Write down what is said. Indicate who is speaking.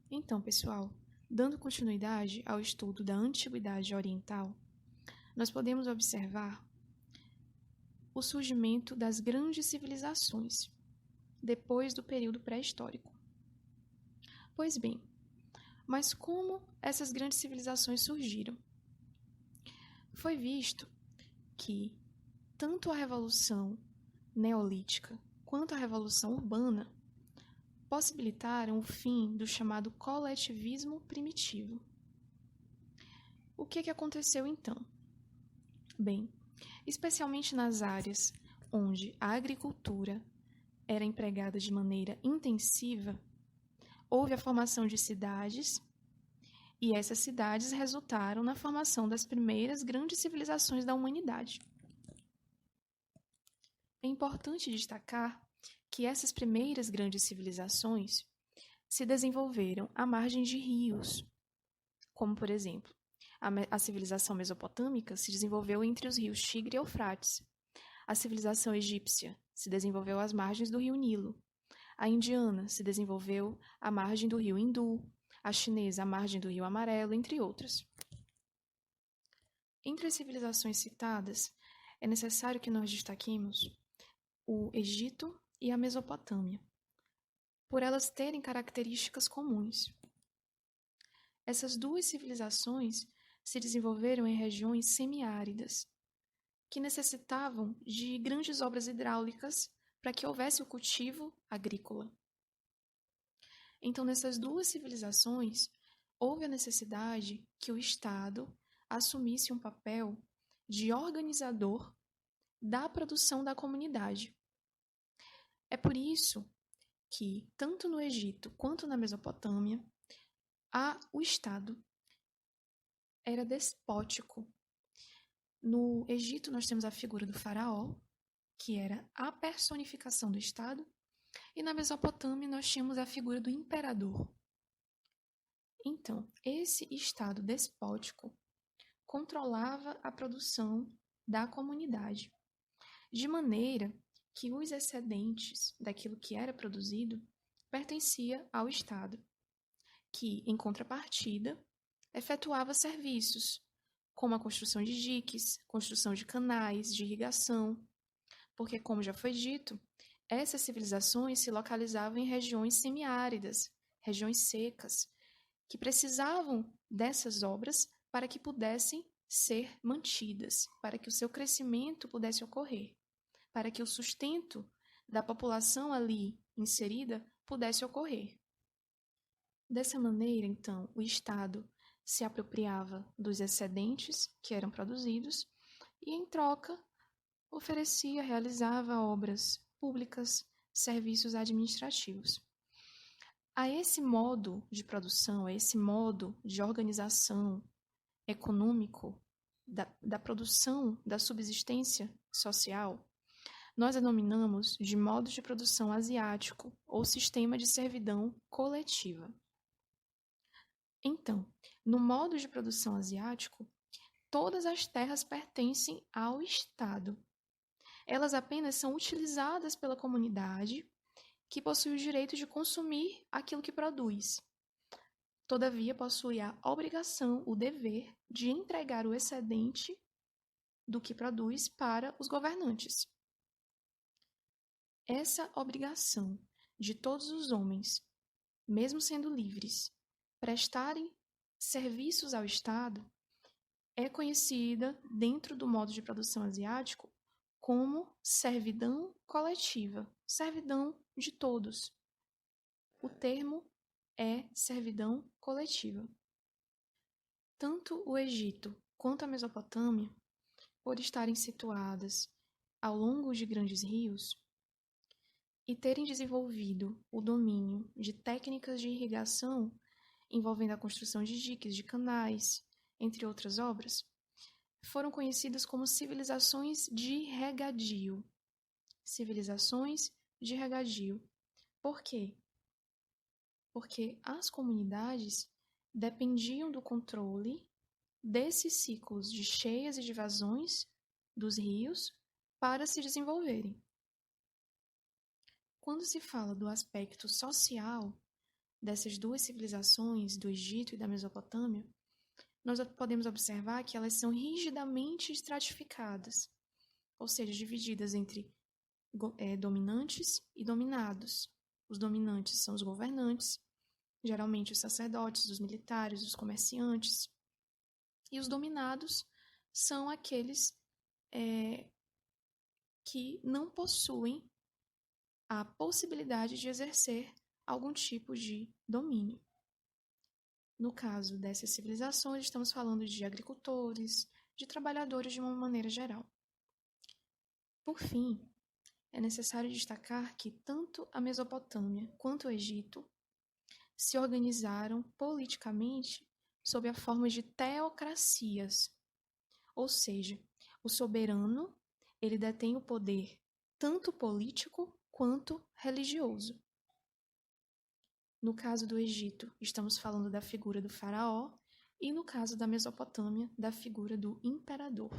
Speaker 1: Então, pessoal, dando continuidade ao estudo da Antiguidade Oriental, nós podemos observar o surgimento das grandes civilizações, depois do período pré-histórico. Pois bem, mas como essas grandes civilizações surgiram? Foi visto que tanto a Revolução Neolítica quanto a Revolução Urbana possibilitaram o fim do chamado coletivismo primitivo. O que aconteceu então? Bem, especialmente nas áreas onde a agricultura era empregada de maneira intensiva, houve a formação de cidades, e essas cidades resultaram na formação das primeiras grandes civilizações da humanidade. É importante destacar que essas primeiras grandes civilizações se desenvolveram à margem de rios, como, por exemplo, a civilização mesopotâmica se desenvolveu entre os rios Tigre e Eufrates. A civilização egípcia se desenvolveu às margens do rio Nilo. A indiana se desenvolveu à margem do rio Hindu. A chinesa à margem do rio Amarelo, entre outras. Entre as civilizações citadas, é necessário que nós destaquemos o Egito e a Mesopotâmia, por elas terem características comuns. Essas duas civilizações se desenvolveram em regiões semiáridas, que necessitavam de grandes obras hidráulicas para que houvesse o cultivo agrícola. Então, nessas duas civilizações, houve a necessidade que o Estado assumisse um papel de organizador da produção da comunidade. É por isso que, tanto no Egito quanto na Mesopotâmia, o Estado era despótico. No Egito, nós temos a figura do faraó, que era a personificação do Estado, e na Mesopotâmia nós tínhamos a figura do imperador. Então, esse Estado despótico controlava a produção da comunidade, de maneira que os excedentes daquilo que era produzido pertencia ao Estado, que, em contrapartida, efetuava serviços, como a construção de diques, construção de canais, de irrigação, porque, como já foi dito, essas civilizações se localizavam em regiões semiáridas, regiões secas, que precisavam dessas obras para que pudessem ser mantidas, para que o seu crescimento pudesse ocorrer, para que o sustento da população ali inserida pudesse ocorrer. Dessa maneira, então, o Estado se apropriava dos excedentes que eram produzidos e, em troca, oferecia, realizava obras públicas, serviços administrativos. A esse modo de produção, a esse modo de organização econômico da produção, da subsistência social, nós denominamos de modo de produção asiático ou sistema de servidão coletiva. Então, no modo de produção asiático, todas as terras pertencem ao Estado. Elas apenas são utilizadas pela comunidade, que possui o direito de consumir aquilo que produz. Todavia, possui a obrigação, o dever de entregar o excedente do que produz para os governantes. Essa obrigação de todos os homens, mesmo sendo livres, prestarem serviços ao Estado, é conhecida, dentro do modo de produção asiático, como servidão coletiva, servidão de todos. O termo é servidão coletiva. Tanto o Egito quanto a Mesopotâmia, por estarem situadas ao longo de grandes rios e terem desenvolvido o domínio de técnicas de irrigação envolvendo a construção de diques, de canais, entre outras obras, foram conhecidas como civilizações de regadio. Civilizações de regadio. Por quê? Porque as comunidades dependiam do controle desses ciclos de cheias e de vazões dos rios para se desenvolverem. Quando se fala do aspecto social dessas duas civilizações, do Egito e da Mesopotâmia, nós podemos observar que elas são rigidamente estratificadas, ou seja, divididas entre dominantes e dominados. Os dominantes são os governantes, geralmente os sacerdotes, os militares, os comerciantes, e os dominados são aqueles que não possuem a possibilidade de exercer algum tipo de domínio. No caso dessas civilizações, estamos falando de agricultores, de trabalhadores de uma maneira geral. Por fim, é necessário destacar que tanto a Mesopotâmia quanto o Egito se organizaram politicamente sob a forma de teocracias, ou seja, o soberano ele detém o poder tanto político quanto religioso. No caso do Egito, estamos falando da figura do faraó, e no caso da Mesopotâmia, da figura do imperador.